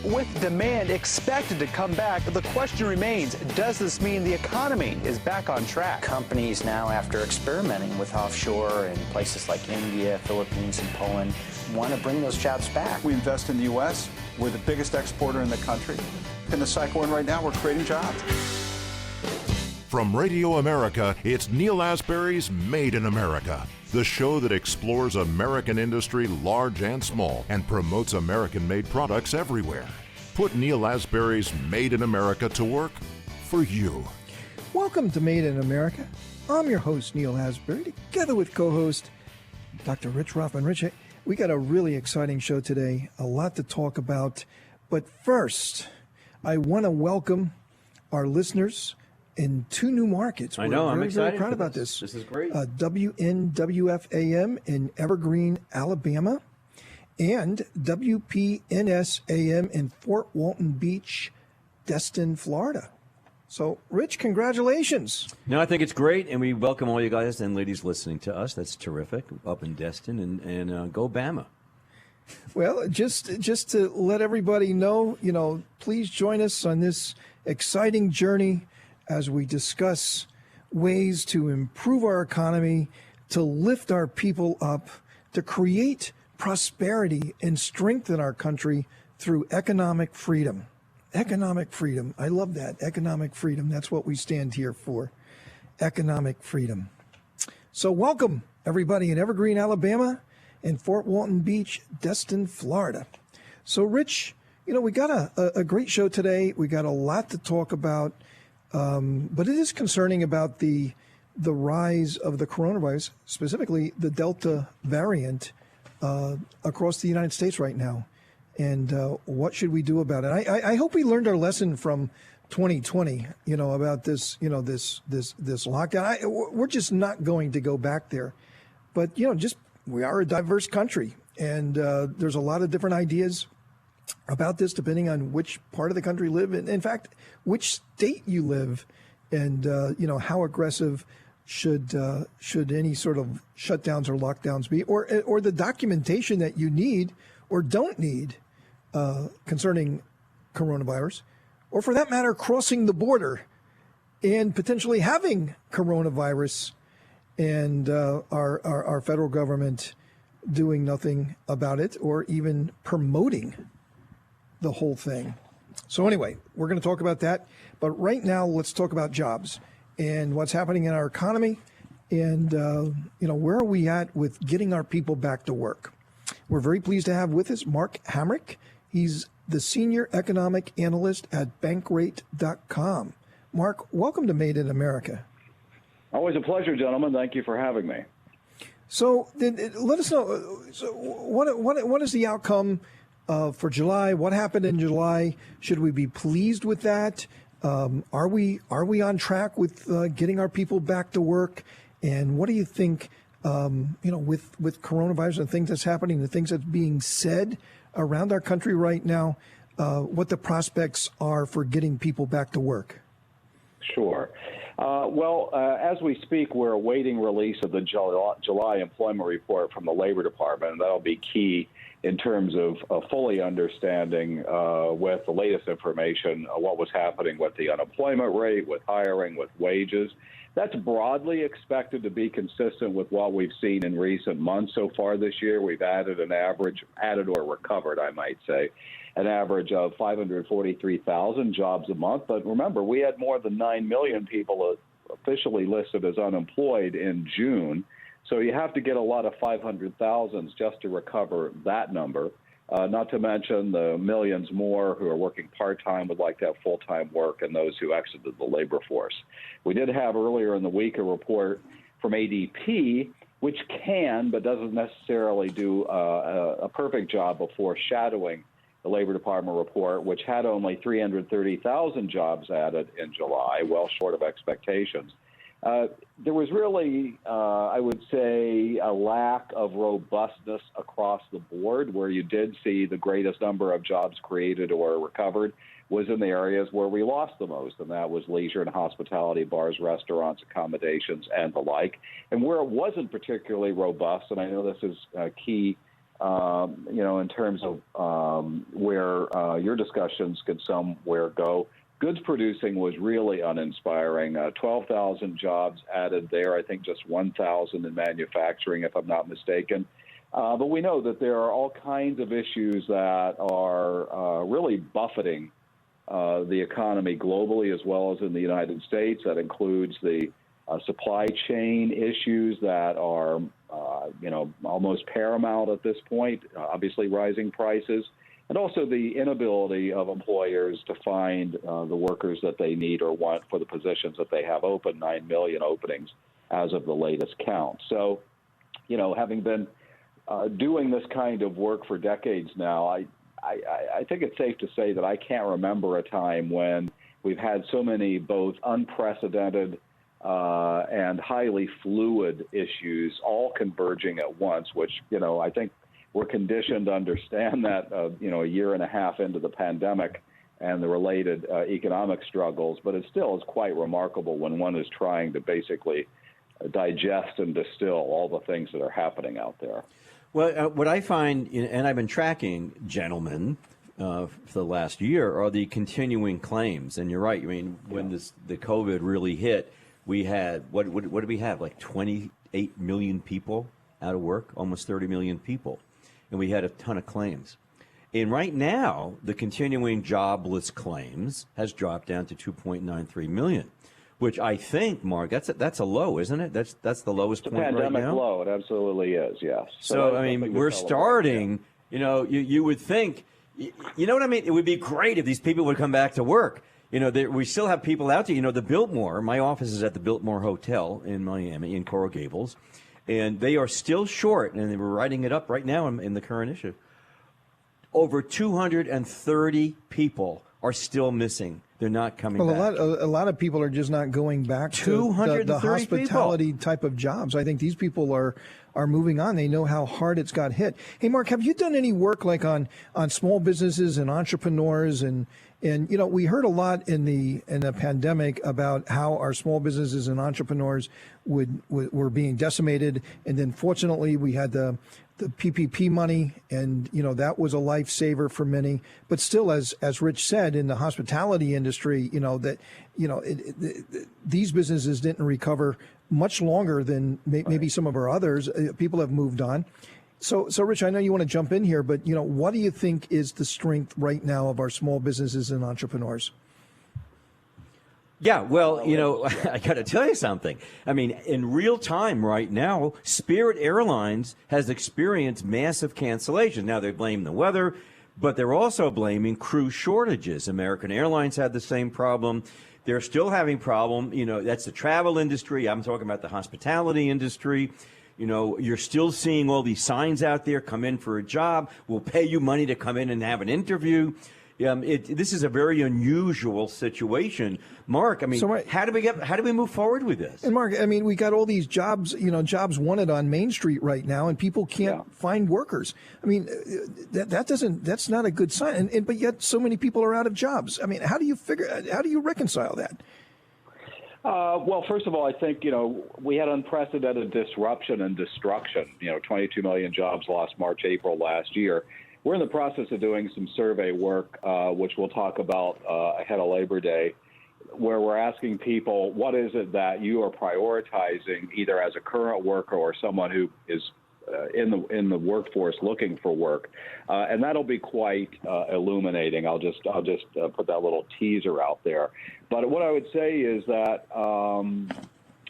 with demand expected to come back, the question remains, does this mean the economy is back on track? Companies now, after experimenting with offshore in places like India, Philippines, and Poland, want to bring those jobs back. We invest in the U.S. We're the biggest exporter in the country. In the cycle we're in right now, we're creating jobs. From Radio America, it's Neil Asbury's Made in America, the show that explores American industry, large and small, and promotes American-made products everywhere. Put Neil Asbury's Made in America to work for you. Welcome to Made in America. I'm your host, Neil Asbury, together with co-host Dr. Rich Rothman. Rich, we got a really exciting show today, a lot to talk about. But first, I want to welcome our listeners in two new markets. I know, I'm excited. Very proud about this. This is great. WNWF-AM in Evergreen, Alabama, and WPNS-AM in Fort Walton Beach, Destin, Florida. So, Rich, congratulations. No, I think it's great, and we welcome all you guys and ladies listening to us. That's terrific. Up in Destin, and go Bama. Well, just to let everybody know, please join us on this exciting journey as we discuss ways to improve our economy, to lift our people up, to create prosperity and strengthen our country through economic freedom. Economic freedom. I love that. Economic freedom. That's what we stand here for. Economic freedom. So welcome, everybody in Evergreen, Alabama, and Fort Walton Beach, Destin, Florida. So, Rich, we got a great show today. We got a lot to talk about. But it is concerning about the rise of the coronavirus, specifically the Delta variant across the United States right now. And what should we do about it? I hope we learned our lesson from 2020, about this, this lockdown. We're just not going to go back there. But, we are a diverse country, and there's a lot of different ideas about this, depending on which part of the country you live in. In fact, which state you live, and how aggressive should any sort of shutdowns or lockdowns be, or the documentation that you need or don't need concerning coronavirus, or for that matter, crossing the border and potentially having coronavirus, and our federal government doing nothing about it or even promoting the whole thing. So anyway, we're going to talk about that. But right now, let's talk about jobs and what's happening in our economy, and where are we at with getting our people back to work. We're very pleased to have with us Mark Hamrick. He's the Senior Economic Analyst at Bankrate.com. Mark, welcome to Made in America. Always a pleasure, gentlemen. Thank you for having me. So let us know, what is the outcome for July? What happened in July? Should we be pleased with that? Are we on track with getting our people back to work? And what do you think, with coronavirus and things that's happening, the things that's being said around our country right now, what the prospects are for getting people back to work? Sure. As we speak, we're awaiting release of the July employment report from the Labor Department, and that'll be key in terms of fully understanding with the latest information what was happening with the unemployment rate, with hiring, with wages. That's broadly expected to be consistent with what we've seen in recent months so far this year. We've added or recovered, I might say, an average of 543,000 jobs a month. But remember, we had more than 9 million people officially listed as unemployed in June. So you have to get a lot of 500,000s just to recover that number, not to mention the millions more who are working part-time would like to have full-time work, and those who exited the labor force. We did have earlier in the week a report from ADP, which can but doesn't necessarily do a perfect job of foreshadowing the Labor Department report, which had only 330,000 jobs added in July, well short of expectations. There was really, I would say, a lack of robustness across the board. Where you did see the greatest number of jobs created or recovered was in the areas where we lost the most, and that was leisure and hospitality, bars, restaurants, accommodations, and the like. And where it wasn't particularly robust, and I know this is key in terms of where your discussions could somewhere go. Goods producing was really uninspiring. 12,000 jobs added there. I think just 1,000 in manufacturing, if I'm not mistaken. But we know that there are all kinds of issues that are really buffeting the economy globally as well as in the United States. That includes the supply chain issues that are, almost paramount at this point, obviously rising prices, and also the inability of employers to find the workers that they need or want for the positions that they have open, 9 million openings as of the latest count. So, having been doing this kind of work for decades now, I think it's safe to say that I can't remember a time when we've had so many both unprecedented and highly fluid issues all converging at once, which, I think we're conditioned to understand that, a year and a half into the pandemic and the related economic struggles. But it still is quite remarkable when one is trying to basically digest and distill all the things that are happening out there. Well, what I find, and I've been tracking, gentlemen, for the last year, are the continuing claims. And you're right. I mean, when the COVID really hit, we had, what did we have, like 28 million people out of work, almost 30 million people. And we had a ton of claims. And right now, the continuing jobless claims has dropped down to 2.93 million, which I think, Mark, that's a low, isn't it? That's the lowest point right now. Pandemic low. It absolutely is, yes. So I mean, we're starting, you would think, you know what I mean? It would be great if these people would come back to work. We still have people out there. The Biltmore, my office is at the Biltmore Hotel in Miami, in Coral Gables, and they are still short, and they were writing it up right now in the current issue. Over 230 people are still missing. They're not coming back. A lot of people are just not going back to the hospitality type of jobs. I think these people are moving on. They know how hard it's got hit. Hey, Mark, have you done any work like on small businesses and entrepreneurs and we heard a lot in the pandemic about how our small businesses and entrepreneurs were being decimated, and then fortunately we had the PPP money, and that was a lifesaver for many. But still, as Rich said, in the hospitality industry, these businesses didn't recover much longer than maybe some of our others. People have moved on. So Rich, I know you want to jump in here, but what do you think is the strength right now of our small businesses and entrepreneurs? Yeah, well, I got to tell you something. I mean, in real time right now, Spirit Airlines has experienced massive cancellation. Now, they blame the weather, but they're also blaming crew shortages. American Airlines had the same problem. They're still having problem. That's the travel industry. I'm talking about the hospitality industry. You're still seeing all these signs out there, come in for a job. We'll pay you money to come in and have an interview. This is a very unusual situation. Mark, I mean, so, how do we move forward with this? And Mark, I mean, we got all these jobs, jobs wanted on Main Street right now, and people can't find workers. I mean, that's not a good sign. But yet so many people are out of jobs. I mean, how do you reconcile that? Well, first of all, I think, we had unprecedented disruption and destruction, 22 million jobs lost March, April last year. We're in the process of doing some survey work, which we'll talk about ahead of Labor Day, where we're asking people, what is it that you are prioritizing either as a current worker or someone who is in the workforce looking for work, and that'll be quite illuminating. I'll just put that little teaser out there. But what I would say is that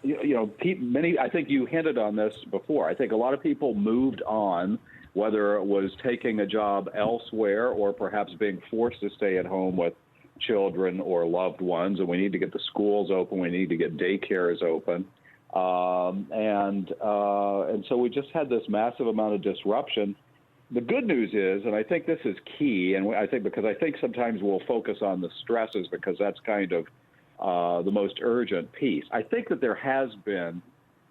many. I think you hinted on this before. I think a lot of people moved on, whether it was taking a job elsewhere or perhaps being forced to stay at home with children or loved ones. And we need to get the schools open. We need to get daycares open. And so we just had this massive amount of disruption. The good news is, and I think this is key, and I think sometimes we'll focus on the stresses because that's kind of the most urgent piece. I think that there has been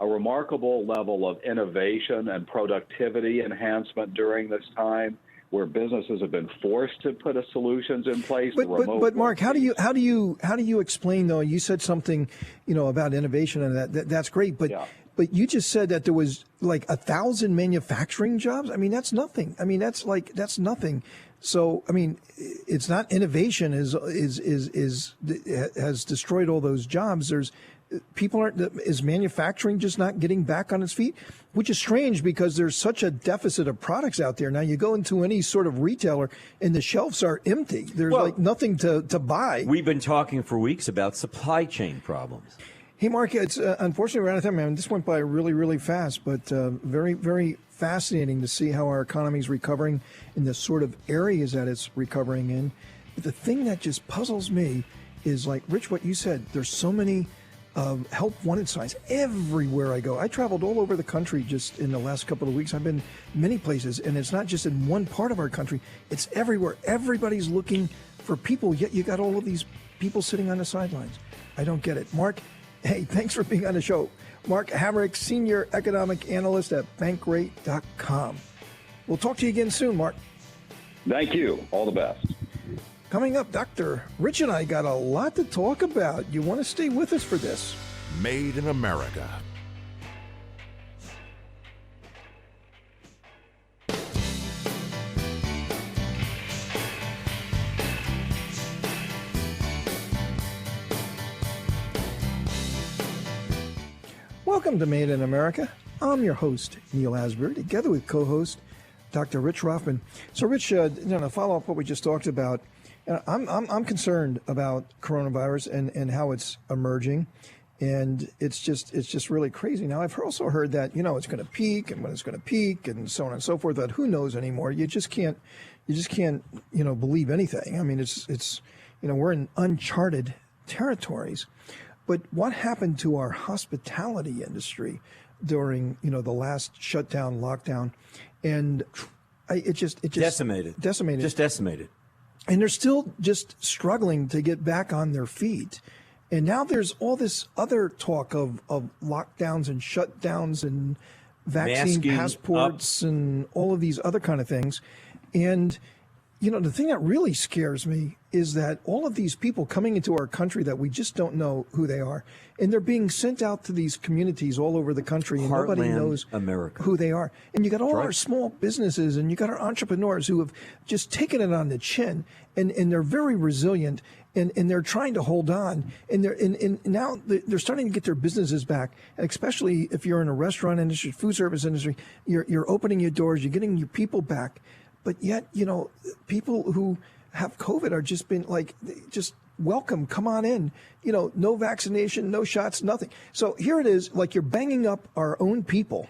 a remarkable level of innovation and productivity enhancement during this time. where businesses have been forced to put solutions in place. But Mark, how do you explain though? You said something, about innovation, and that's great. But you just said that there was like 1,000 manufacturing jobs. I mean, that's nothing. I mean, that's nothing. So, I mean, it's not innovation has destroyed all those jobs. Is manufacturing just not getting back on its feet? Which is strange because there's such a deficit of products out there. Now you go into any sort of retailer and the shelves are empty. There's nothing to buy. We've been talking for weeks about supply chain problems. Hey, Mark, it's unfortunately we're out of time, man. This went by really, really fast, but very, very fascinating to see how our economy is recovering in the sort of areas that it's recovering in. But the thing that just puzzles me is, like, Rich, what you said, there's so many help wanted signs everywhere I go. I traveled all over the country just in the last couple of weeks. I've been many places, and it's not just in one part of our country. It's everywhere. Everybody's looking for people, yet you got all of these people sitting on the sidelines. I don't get it. Mark, hey, thanks for being on the show. Mark Hamrick, Senior Economic Analyst at Bankrate.com. We'll talk to you again soon, Mark. Thank you. All the best. Coming up, Dr. Rich and I got a lot to talk about. You want to stay with us for this. Made in America. Welcome to Made in America. I'm your host, Neil Asbury, together with co-host Dr. Rich Rothman. So, Rich, to follow up what we just talked about, I'm concerned about coronavirus and how it's emerging, and it's just really crazy. Now, I've also heard that it's going to peak, and when it's going to peak, and so on and so forth. That who knows anymore? You just can't believe anything. I mean, it's we're in uncharted territories. But what happened to our hospitality industry during the last shutdown, lockdown, and it just decimated. Just decimated. And they're still just struggling to get back on their feet. And now there's all this other talk of lockdowns and shutdowns and vaccine passports and all of these other kind of things. And the thing that really scares me is that all of these people coming into our country that we just don't know who they are, and they're being sent out to these communities all over the country, and nobody knows who they are. And you got all our small businesses, and you got our entrepreneurs who have just taken it on the chin, and they're very resilient, and they're trying to hold on, and now they're starting to get their businesses back, and especially if you're in a restaurant industry, food service industry, you're opening your doors, you're getting your people back. But yet, people who have COVID are just welcome, come on in, no vaccination, no shots, nothing. So here it is, like you're banging up our own people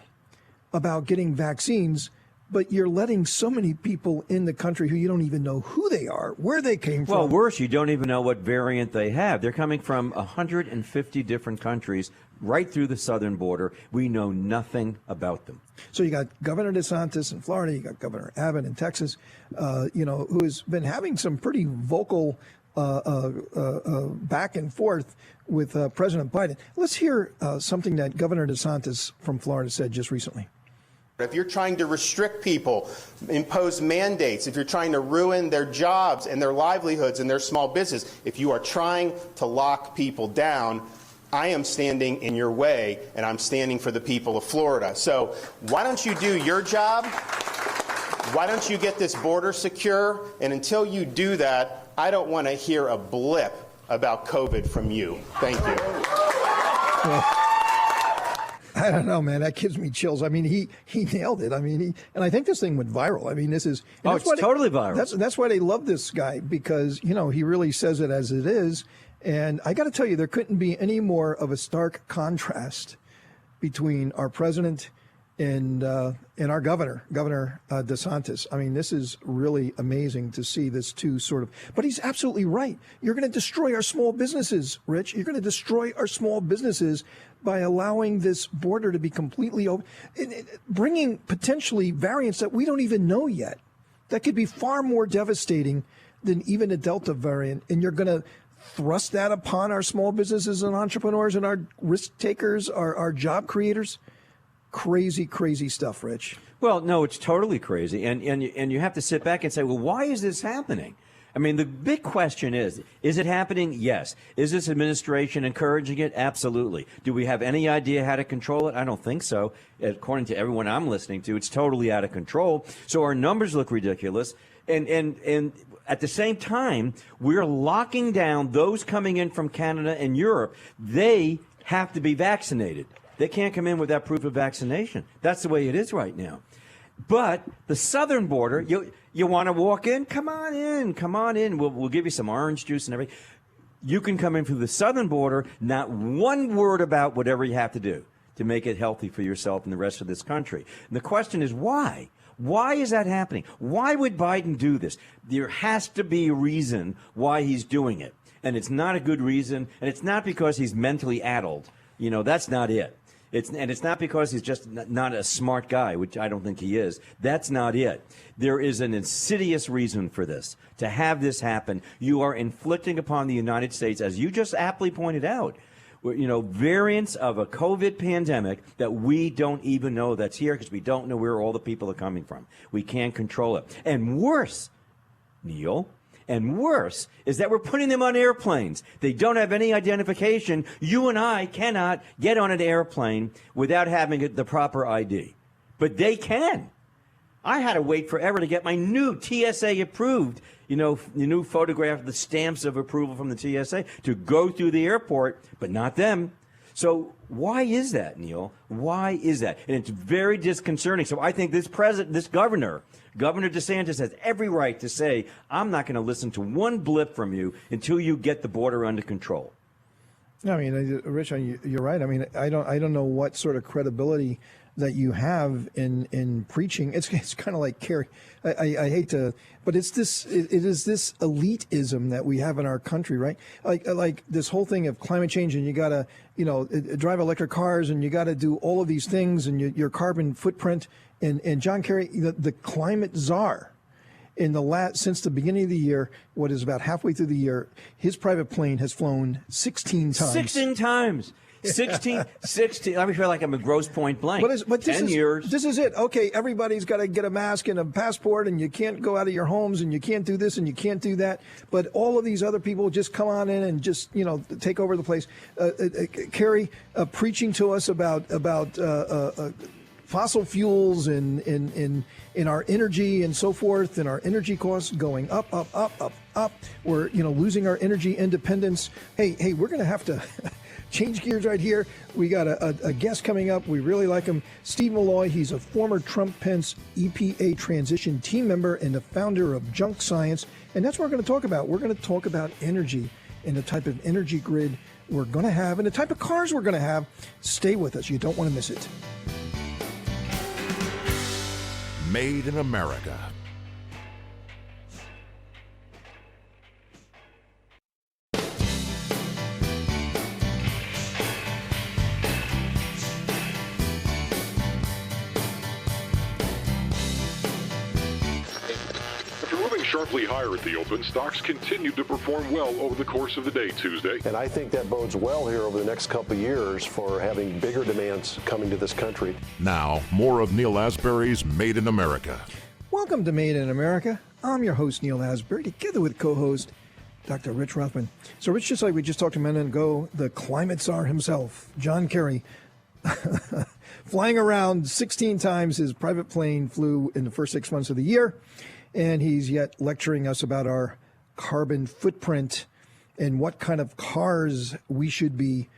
about getting vaccines, but you're letting so many people in the country who you don't even know who they are, where they came from. Well, worse, you don't even know what variant they have. They're coming from 150 different countries right through the southern border. We know nothing about them. So you got Governor DeSantis in Florida, you got Governor Abbott in Texas, who has been having some pretty vocal back and forth with President Biden. Let's hear something that Governor DeSantis from Florida said just recently. If you're trying to restrict people, impose mandates, if you're trying to ruin their jobs and their livelihoods and their small business, if you are trying to lock people down, I am standing in your way, and I'm standing for the people of Florida. So why don't you do your job? Why don't you get this border secure? And until you do that, I don't want to hear a blip about COVID from you. Thank you. I don't know, man. That gives me chills. I mean, he nailed it. I mean, and I think this thing went viral. I mean, this is it's totally viral. That's why they love this guy, because he really says it as it is. And I got to tell you, there couldn't be any more of a stark contrast between our president and our Governor DeSantis. I mean, this is really amazing to see this two sort of. But he's absolutely right. You're going to destroy our small businesses, Rich. You're going to destroy our small businesses by allowing this border to be completely open, bringing potentially variants that we don't even know yet. That could be far more devastating than even a Delta variant. And you're going to thrust that upon our small businesses and entrepreneurs and our risk takers, our job creators. crazy, crazy stuff, Rich. Well, no, it's totally crazy. And you have to sit back and say, well, why is this happening? I mean, the big question is it happening? Yes. Is this administration encouraging it? Absolutely. Do we have any idea how to control it? I don't think so. According to everyone I'm listening to, it's totally out of control. So our numbers look ridiculous. And at the same time, we're locking down those coming in from Canada and Europe. They have to be vaccinated. They can't come in without proof of vaccination. That's the way it is right now. But the southern border, you want to walk in? Come on in. Come on in. We'll give you some orange juice and everything. You can come in through the southern border, not one word about whatever you have to do to make it healthy for yourself and the rest of this country. And the question is why? Why is that happening? Why would Biden do this? There has to be a reason why he's doing it. And it's not a good reason. And it's not because he's mentally addled. That's not it. It's not because he's just not a smart guy, which I don't think he is. That's not it. There is an insidious reason for this. To have this happen, you are inflicting upon the United States, as you just aptly pointed out, variants of a COVID pandemic that we don't even know that's here because we don't know where all the people are coming from. We can't control it. And worse, Neil, and worse is that we're putting them on airplanes. They don't have any identification. You and I cannot get on an airplane without having the proper ID. But they can. I had to wait forever to get my new TSA approved, the new photograph, the stamps of approval from the TSA to go through the airport, but not them. So why is that, Neil? Why is that? And it's very disconcerting. So I think this Governor DeSantis has every right to say, I'm not going to listen to one blip from you until you get the border under control. I mean, Rich, you're right. I mean, I don't know what sort of credibility that you have in preaching. It's kind of like Kerry. I hate to, but it is this elitism that we have in our country, right? Like this whole thing of climate change, and you gotta drive electric cars, and you gotta do all of these things, and your carbon footprint. And John Kerry, the climate czar, since the beginning of the year, what is about halfway through the year, his private plane has flown 16 times. 16 times. 16. Let me feel like I'm a Grosse Point Blank. But 10 years. This is it. Okay, everybody's got to get a mask and a passport, and you can't go out of your homes, and you can't do this, and you can't do that. But all of these other people just come on in and just take over the place. Kerry preaching to us about fossil fuels and our energy and so forth, and our energy costs going up. We're losing our energy independence. Hey, we're going to have to change gears right here. We got a guest coming up. We really like him. Steve Milloy. He's a former Trump-Pence EPA transition team member and the founder of Junk Science. And that's what we're going to talk about. We're going to talk about energy and the type of energy grid we're going to have and the type of cars we're going to have. Stay with us. You don't want to miss it. Made in America. Sharply higher at the open, stocks continued to perform well over the course of the day Tuesday. And I think that bodes well here over the next couple of years for having bigger demands coming to this country. Now, more of Neil Asbury's Made in America. Welcome to Made in America. I'm your host, Neil Asbury, together with co-host Dr. Rich Rothman. So, Rich, just like we just talked a minute ago, the climate czar himself, John Kerry, flying around 16 times. His private plane flew in the first 6 months of the year. And he's yet lecturing us about our carbon footprint and what kind of cars we should be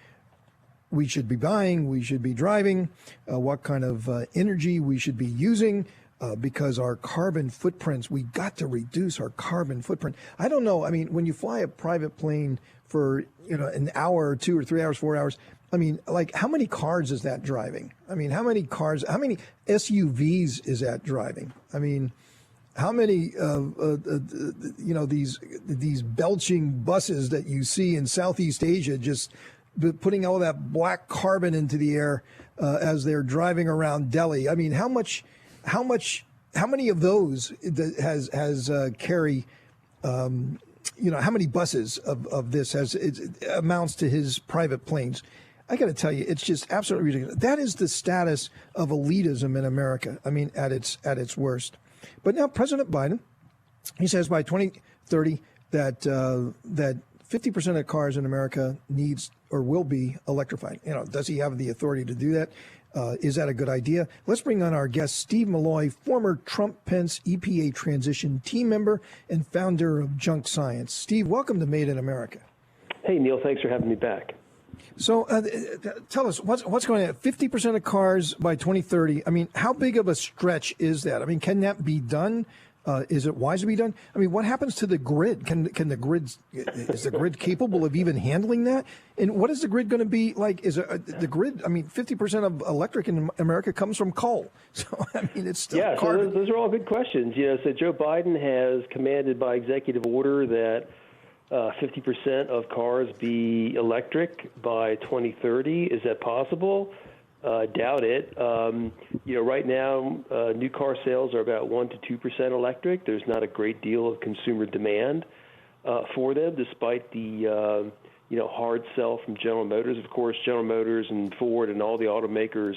buying, we should be driving, what kind of energy we should be using, because our carbon footprints, we got to reduce our carbon footprint. I don't know. I mean, when you fly a private plane for an hour or 2 or 3 hours, 4 hours, I mean, like, how many cars is that driving? I mean, how many SUVs is that driving? I mean, how many these belching buses that you see in Southeast Asia just putting all that black carbon into the air as they're driving around Delhi? I mean, how many of those has Kerry? How many buses of this it amounts to his private planes? I got to tell you, it's just absolutely ridiculous. That is the status of elitism in America. I mean, at its worst. But now President Biden, he says by 2030 that 50% of cars in America needs or will be electrified. Does he have the authority to do that? Is that a good idea? Let's bring on our guest, Steve Milloy, former Trump-Pence EPA transition team member and founder of Junk Science. Steve, welcome to Made in America. Hey, Neil, thanks for having me back. So tell us, what's going on? 50% of cars by 2030. I mean, how big of a stretch is that? I mean, can that be done? Is it wise to be done? I mean, what happens to the grid? Is the grid capable of even handling that? And what is the grid going to be like? Is the grid? I mean, 50% of electric in America comes from coal. So I mean, it's still carbon. So those are all good questions. So Joe Biden has commanded by executive order that 50% of cars be electric by 2030. Is that possible? Doubt it. Right now, new car sales are about 1% to 2% electric. There's not a great deal of consumer demand for them, despite the hard sell from General Motors. Of course, General Motors and Ford and all the automakers,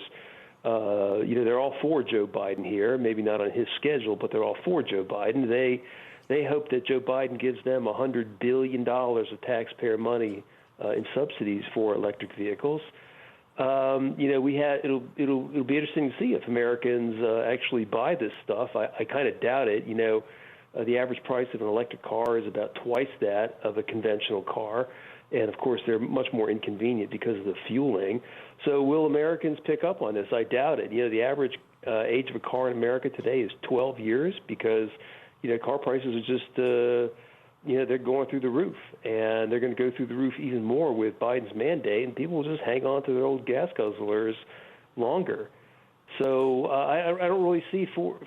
they're all for Joe Biden here. Maybe not on his schedule, but they're all for Joe Biden. They hope that Joe Biden gives them $100 billion of taxpayer money in subsidies for electric vehicles. It'll be interesting to see if Americans actually buy this stuff. I kind of doubt it. The average price of an electric car is about twice that of a conventional car. And, of course, they're much more inconvenient because of the fueling. So will Americans pick up on this? I doubt it. The average age of a car in America today is 12 years because, car prices are just, they're going through the roof. And they're going to go through the roof even more with Biden's mandate. And people will just hang on to their old gas guzzlers longer. So I don't really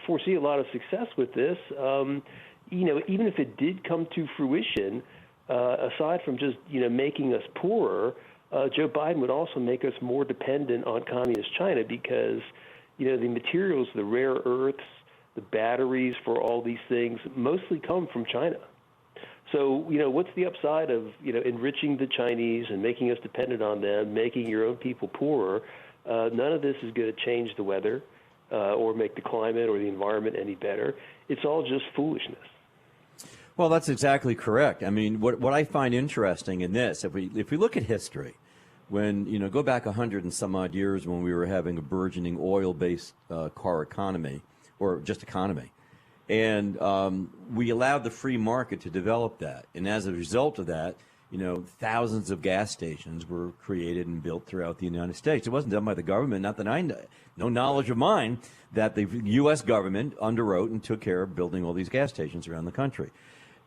foresee a lot of success with this. Even if it did come to fruition, aside from just making us poorer, Joe Biden would also make us more dependent on communist China because the materials, the rare earths, the batteries for all these things mostly come from China. So what's the upside of enriching the Chinese and making us dependent on them, making your own people poorer? None of this is going to change the weather or make the climate or the environment any better. It's all just foolishness. Well, that's exactly correct. I mean, what I find interesting in this, if we look at history, when go back 100 and some odd years when we were having a burgeoning oil-based car economy or just economy, and we allowed the free market to develop that, and as a result of that, thousands of gas stations were created and built throughout the United States. It wasn't done by the government, not that I know, no knowledge of mine that the U.S. government underwrote and took care of building all these gas stations around the country.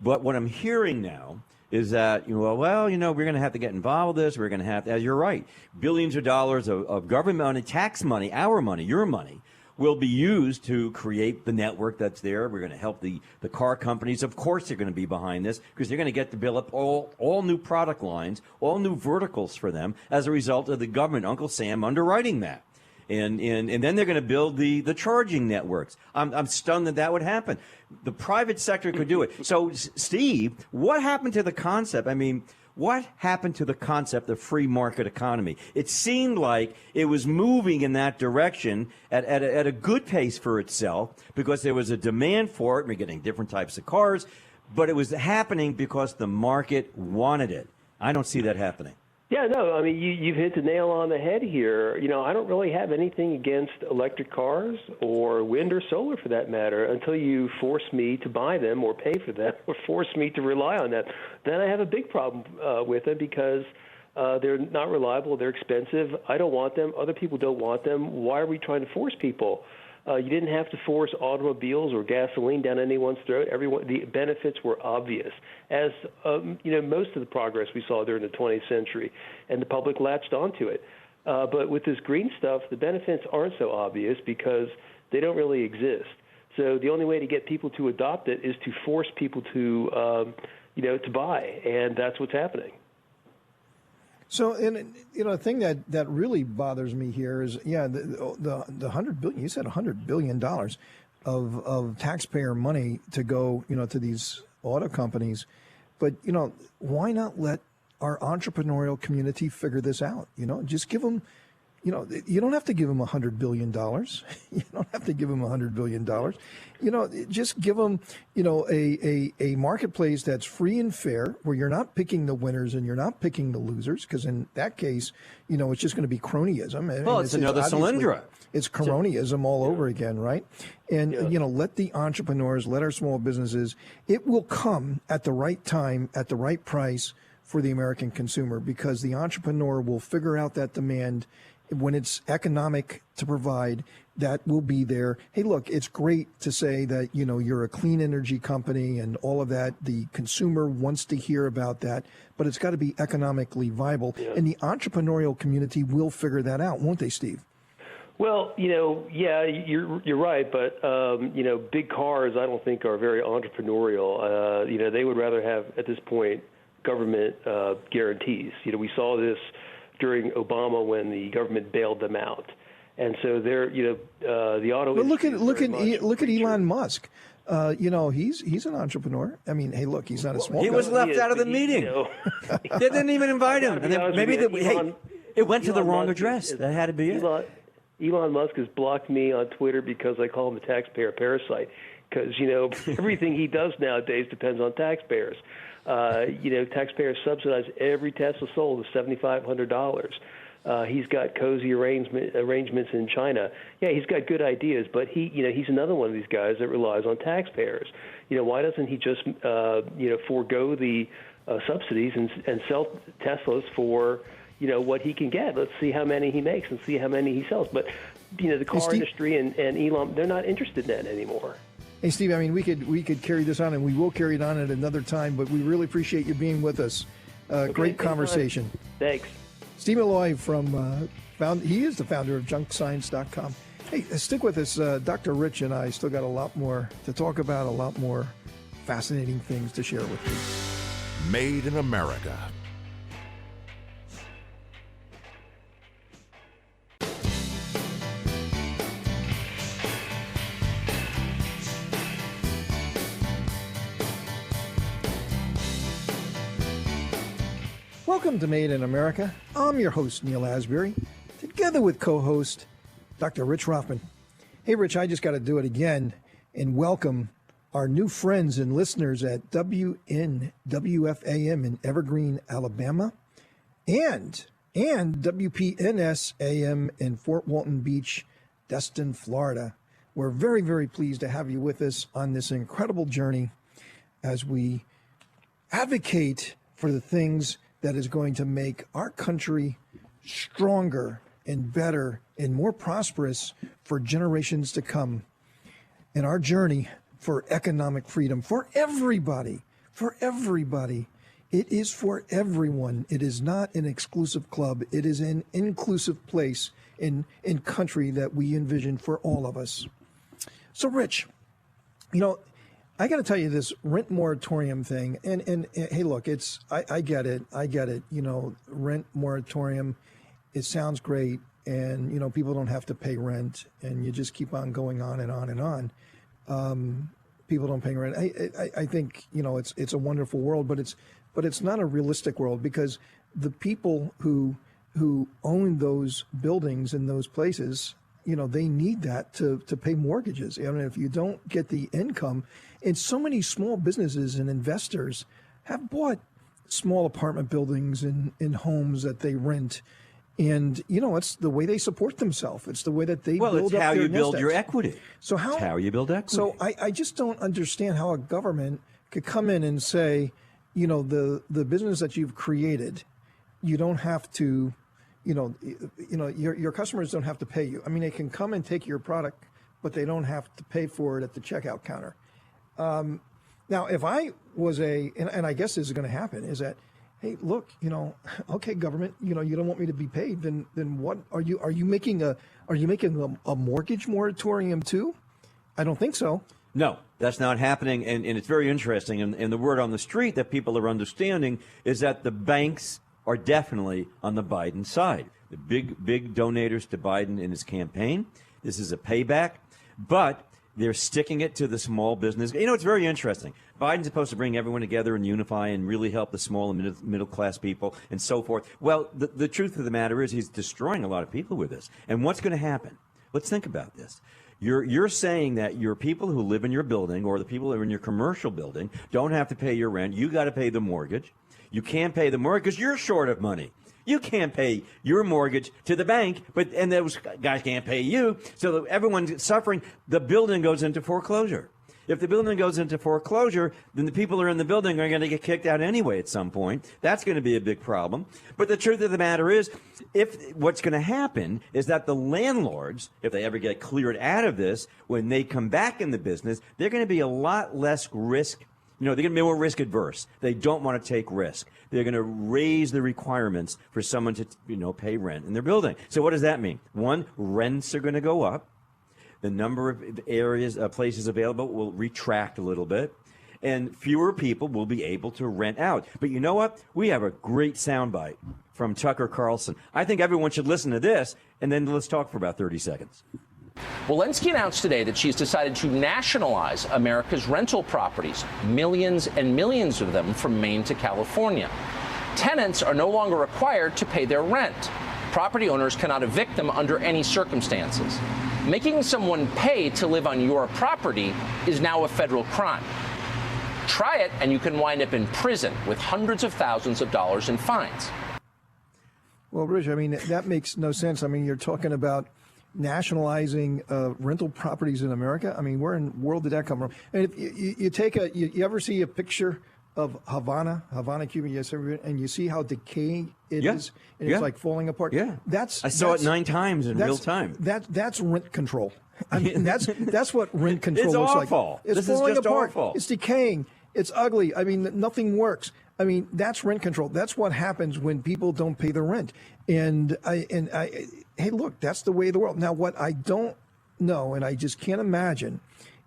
But what I'm hearing now is that, we're going to have to get involved with this. We're going to have to, as you're right, billions of dollars of government money, tax money, our money, your money, will be used to create the network that's there. We're going to help the car companies. Of course, they're going to be behind this because they're going to get to build up all new product lines, all new verticals for them as a result of the government, Uncle Sam, underwriting that. And then they're going to build the charging networks. I'm stunned that would happen. The private sector could do it. So, Steve, what happened to the concept? I mean, what happened to the concept of free market economy? It seemed like it was moving in that direction at a good pace for itself because there was a demand for it. We're getting different types of cars, but it was happening because the market wanted it. I don't see that happening. Yeah, no, I mean, you've hit the nail on the head here. I don't really have anything against electric cars or wind or solar for that matter until you force me to buy them or pay for them or force me to rely on them. Then I have a big problem with them because they're not reliable, they're expensive. I don't want them. Other people don't want them. Why are we trying to force people? You didn't have to force automobiles or gasoline down anyone's throat. The benefits were obvious, as most of the progress we saw during the 20th century, and the public latched onto it. But with this green stuff, the benefits aren't so obvious because they don't really exist. So the only way to get people to adopt it is to force people to buy, and that's what's happening. So, a thing that really bothers me here is, the $100 billion. You said $100 billion of taxpayer money to go, to these auto companies, but why not let our entrepreneurial community figure this out. Just give them, you don't have to give them $100 billion. You don't have to give them $100 billion. Just give them, a marketplace that's free and fair, where you're not picking the winners and you're not picking the losers, because in that case, it's just going to be cronyism. Well, it's another Solyndra. It's cronyism all over again, right? And, let the entrepreneurs, let our small businesses, it will come at the right time, at the right price for the American consumer, because the entrepreneur will figure out that demand when it's economic to provide. That will be there. Hey, look, it's great to say that, you're a clean energy company and all of that. The consumer wants to hear about that, but it's got to be economically viable. Yeah. And the entrepreneurial community will figure that out, won't they, Steve? Well, yeah, you're right, but big cars I don't think are very entrepreneurial. They would rather have at this point government guarantees. We saw this during Obama when the government bailed them out, and so they're the auto. But look at Elon Musk. He's an entrepreneur. I mean, hey, look, he's not a small. He was left out of the meeting. They didn't even invite him. And then maybe it went to the wrong address. That had to be it. Elon Musk has blocked me on Twitter because I call him a taxpayer parasite. Because everything he does nowadays depends on taxpayers. Taxpayers subsidize every Tesla sold to $7,500. He's got cozy arrangements in China. Yeah, he's got good ideas, but he's another one of these guys that relies on taxpayers. Why doesn't he just forego the subsidies and sell Teslas for what he can get? Let's see how many he makes and see how many he sells. But the car industry and Elon, they're not interested in that anymore. Hey, Steve, I mean, we could carry this on, and we will carry it on at another time, but we really appreciate you being with us. Great conversation. Thanks. Steve Milloy he is the founder of junkscience.com. Hey, stick with us. Dr. Rich and I still got a lot more to talk about, a lot more fascinating things to share with you. Made in America. Welcome to Made in America. I'm your host, Neil Asbury, together with co-host Dr. Rich Rothman. Hey, Rich, I just got to do it again and welcome our new friends and listeners at WNWFAM in Evergreen, Alabama, and WPNS AM in Fort Walton Beach, Destin, Florida. We're very, very pleased to have you with us on this incredible journey as we advocate for the things that is going to make our country stronger and better and more prosperous for generations to come. And our journey for economic freedom for everybody, It is for everyone. It is not an exclusive club. It is an inclusive place in country that we envision for all of us. So, Rich, I got to tell you this rent moratorium thing, and hey, look, I get it. Rent moratorium, it sounds great, and people don't have to pay rent, and you just keep on going on and on and on. People don't pay rent. I think it's a wonderful world, but it's not a realistic world, because the people who own those buildings in those places, they need that to pay mortgages. I mean, if you don't get the income, and so many small businesses and investors have bought small apartment buildings and homes that they rent. And, it's the way they support themselves. It's the way that they build up their nest eggs. Well, it's how you build your equity. So it's how you build equity. So I just don't understand how a government could come in and say, the business that you've created, you don't have to, your customers don't have to pay you. I mean, they can come and take your product, but they don't have to pay for it at the checkout counter. Now, if I was and I guess this is going to happen, is that, hey, look, okay, government, you don't want me to be paid, then what are you making a mortgage moratorium too? I don't think so. No, that's not happening, and it's very interesting. And the word on the street that people are understanding is that the banks are definitely on the Biden side. The big donators to Biden in his campaign. This is a payback, but They're sticking it to the small business. You know, it's very interesting. Biden's supposed to bring everyone together and unify and really help the small and middle class people and so forth. Well, the truth of the matter is he's destroying a lot of people with this. And what's going to happen? Let's think about this. You're saying that your people who live in your building or the people who are in your commercial building don't have to pay your rent. You got to pay the mortgage. You can't pay the mortgage because you're short of money. You can't pay your mortgage to the bank, and those guys can't pay you. So everyone's suffering. The building goes into foreclosure. If the building goes into foreclosure, then the people who are in the building are going to get kicked out anyway at some point. That's going to be a big problem. But the truth of the matter is, if what's going to happen is that the landlords, if they ever get cleared out of this, when they come back in the business, they're going to be a lot less risk. You know, they're going to be more risk adverse. They don't want to take risk. They're going to raise the requirements for someone to, pay rent in their building. So what does that mean? One, rents are going to go up. The number of areas, places available will retract a little bit. And fewer people will be able to rent out. But you know what? We have a great soundbite from Tucker Carlson. I think everyone should listen to this, and then let's talk for about 30 seconds. Walensky announced today that she's decided to nationalize America's rental properties, millions and millions of them from Maine to California. Tenants are no longer required to pay their rent. Property owners cannot evict them under any circumstances. Making someone pay to live on your property is now a federal crime. Try it, and you can wind up in prison with hundreds of thousands of dollars in fines. Well, Rich, I mean, that makes no sense. I mean, you're talking about nationalizing rental properties in America. I mean, where in the world did that come from? And if you take you ever see a picture of Havana, Cuba, yes, and you see how decaying it is, and it's like falling apart. Yeah, I saw it 9 times in real time. That's rent control. I mean, that's what rent control it's looks awful. like. It's this falling is just apart. Awful. It's decaying. It's ugly. I mean, nothing works. I mean, that's rent control. That's what happens when people don't pay the rent. And hey, look, that's the way of the world. Now, what I don't know, and I just can't imagine,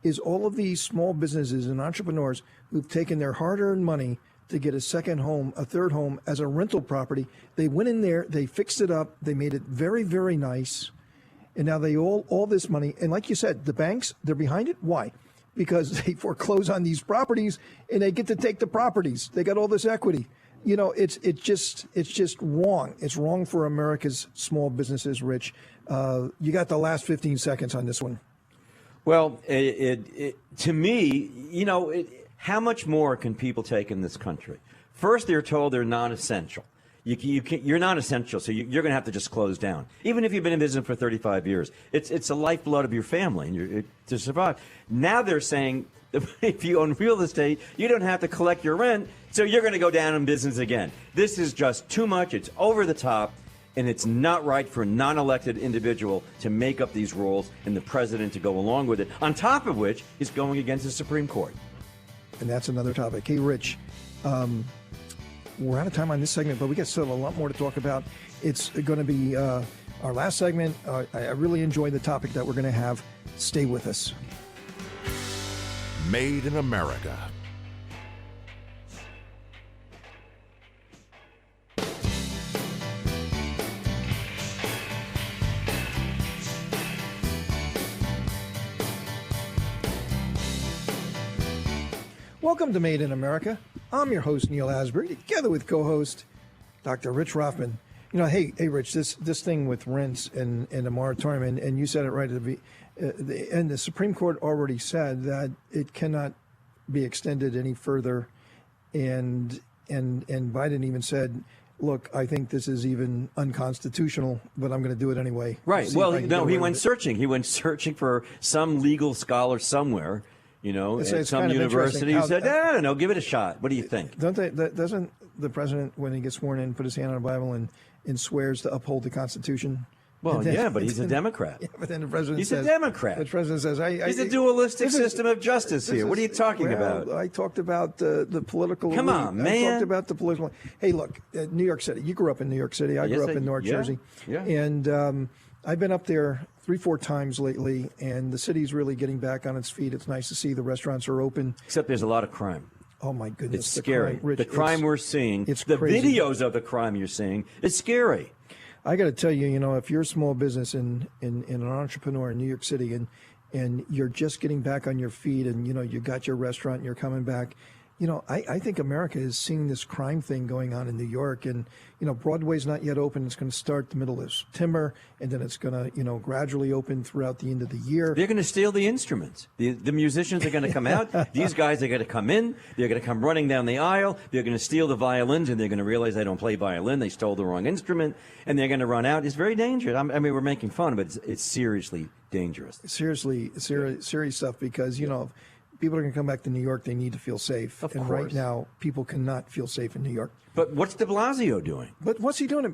is all of these small businesses and entrepreneurs who've taken their hard-earned money to get a second home, a third home as a rental property. They went in there, they fixed it up, they made it very, very nice, and now they all this money. And like you said, the banks, they're behind it. Why? Because they foreclose on these properties and they get to take the properties. They got all this equity. You know, it's just wrong. It's wrong for America's small businesses, Rich. You got the last 15 seconds on this one. Well, to me, how much more can people take in this country? First, they're told they're non-essential. You're non-essential, so you're going to have to just close down. Even if you've been in business for 35 years, it's the lifeblood of your family and to survive. Now they're saying if you own real estate, you don't have to collect your rent, so you're going to go down in business again. This is just too much. It's over the top. And it's not right for a non-elected individual to make up these rules and the president to go along with it, on top of which he's going against the Supreme Court. And that's another topic. Hey, Rich, we're out of time on this segment, but we got still a lot more to talk about. It's going to be our last segment. I really enjoyed the topic that we're going to have. Stay with us. Made in America. Welcome to Made in America. I'm your host, Neil Asbury, together with co-host Dr. Rich Rothman. Hey, Rich, this thing with rents and the moratorium, and you said it right at the end. The Supreme Court already said that it cannot be extended any further, and Biden even said, look, I think this is even unconstitutional, but I'm going to do it anyway. Right. Well, no, he went searching. He went searching for some legal scholar somewhere. At some university, who said, I don't know, give it a shot. What do you think? Doesn't the president, when he gets sworn in, put his hand on the Bible and swears to uphold the Constitution? Well, then, but he's a Democrat. Yeah, but then the president he's says... a Democrat. The president says... He's a dualistic system of justice here. What are you talking about? I talked about the political... Come on, man. I talked about the political... Hey, look, New York City. You grew up in New York City. I grew up in North Jersey. Yeah. And I've been up there 3-4 times lately, and the city's really getting back on its feet. It's nice to see the restaurants are open. Except there's a lot of crime. Oh, my goodness. It's scary. Rich, the crime we're seeing, it's the crazy. videos of the crime you're seeing, it's scary. I got to tell you, if you're a small business and an entrepreneur in New York City, and and you're just getting back on your feet, and you got your restaurant and you're coming back. I think America is seeing this crime thing going on in New York, and Broadway's not yet open. It's going to start the middle of September, and then it's going to gradually open throughout the end of the year. They're going to steal the instruments. The musicians are going to come out. These guys are going to come in. They're going to come running down the aisle. They're going to steal the violins, and they're going to realize they don't play violin. They stole the wrong instrument, and they're going to run out. It's very dangerous. I mean, we're making fun, but it's seriously dangerous. Seriously, serious stuff, because people are going to come back to New York. They need to feel safe. Of and course. Right now, people cannot feel safe in New York. But what's de Blasio doing? But what's he doing?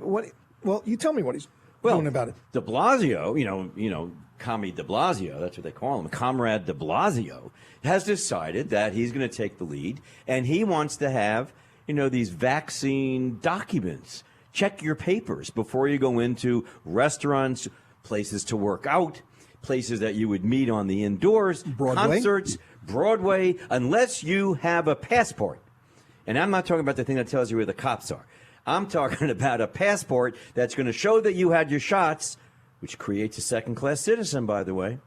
Well, you tell me what he's doing about it. De Blasio, Commie de Blasio, that's what they call him, Comrade de Blasio, has decided that he's going to take the lead, and he wants to have, these vaccine documents. Check your papers before you go into restaurants, places to work out, places that you would meet on the indoors, concerts, Broadway, unless you have a passport. And I'm not talking about the thing that tells you where the cops are. I'm talking about a passport that's going to show that you had your shots, which creates a second-class citizen, by the way.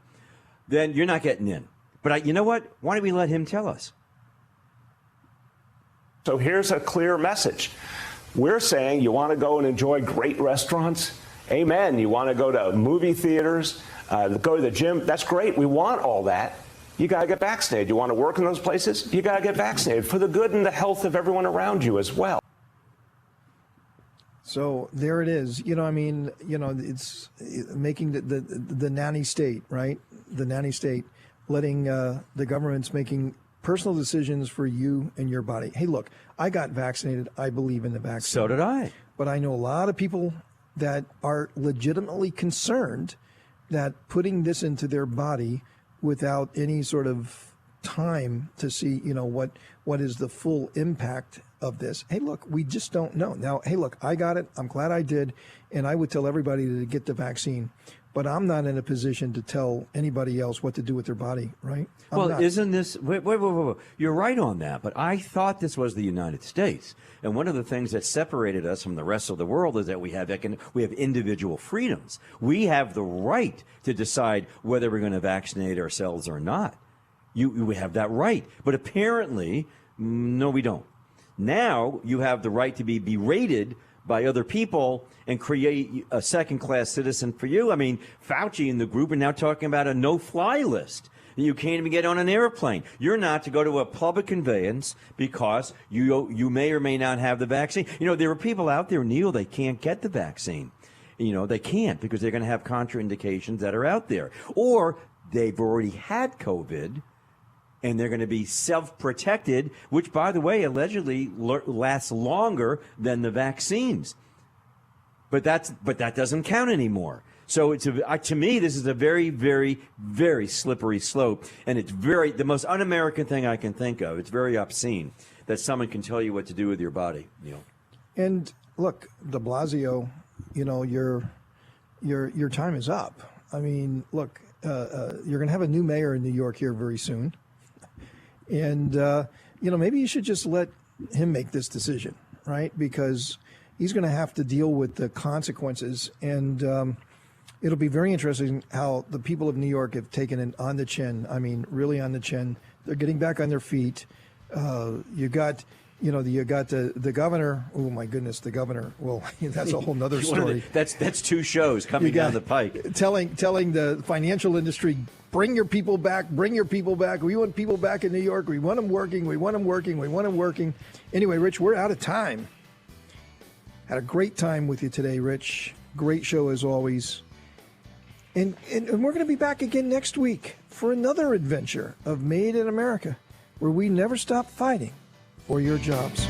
Then you're not getting in. But you know what? Why don't we let him tell us? So here's a clear message. We're saying you want to go and enjoy great restaurants? Amen. You want to go to movie theaters, go to the gym? That's great. We want all that. You got to get vaccinated. You want to work in those places? You got to get vaccinated for the good and the health of everyone around you as well. So there it is. It's making the nanny state, right? The nanny state, letting the government's making personal decisions for you and your body. Hey, look, I got vaccinated. I believe in the vaccine. So did I. But I know a lot of people that are legitimately concerned that putting this into their body without any sort of time to see, what is the full impact of this. Hey, look, we just don't know. Now, hey, look, I got it. I'm glad I did. And I would tell everybody to get the vaccine. But I'm not in a position to tell anybody else what to do with their body, right? Isn't this... Wait. You're right on that. But I thought this was the United States. And one of the things that separated us from the rest of the world is that we have individual freedoms. We have the right to decide whether we're going to vaccinate ourselves or not. We have that right. But apparently, no, we don't. Now you have the right to be berated by other people and create a second-class citizen for you. I mean, Fauci and the group are now talking about a no-fly list. You can't even get on an airplane. You're not to go to a public conveyance because you may or may not have the vaccine. There are people out there, Neil, they can't get the vaccine. They can't because they're going to have contraindications that are out there. Or they've already had COVID and they're going to be self-protected, which, by the way, allegedly lasts longer than the vaccines. But that doesn't count anymore. So to me, this is a very, very, very slippery slope, and it's the most un-American thing I can think of. It's very obscene that someone can tell you what to do with your body. And look, de Blasio, your time is up. I mean, look, you're going to have a new mayor in New York here very soon. And, maybe you should just let him make this decision, right? Because he's going to have to deal with the consequences. And it'll be very interesting how the people of New York have taken it on the chin. I mean, really on the chin. They're getting back on their feet. You got the governor. Oh, my goodness, the governor. Well, that's a whole nother story. That's two shows coming down the pike. Telling the financial industry, bring your people back, bring your people back. We want people back in New York. We want them working. We want them working. We want them working. Anyway, Rich, we're out of time. Had a great time with you today, Rich. Great show as always. And we're going to be back again next week for another adventure of Made in America, where we never stop fighting for your jobs.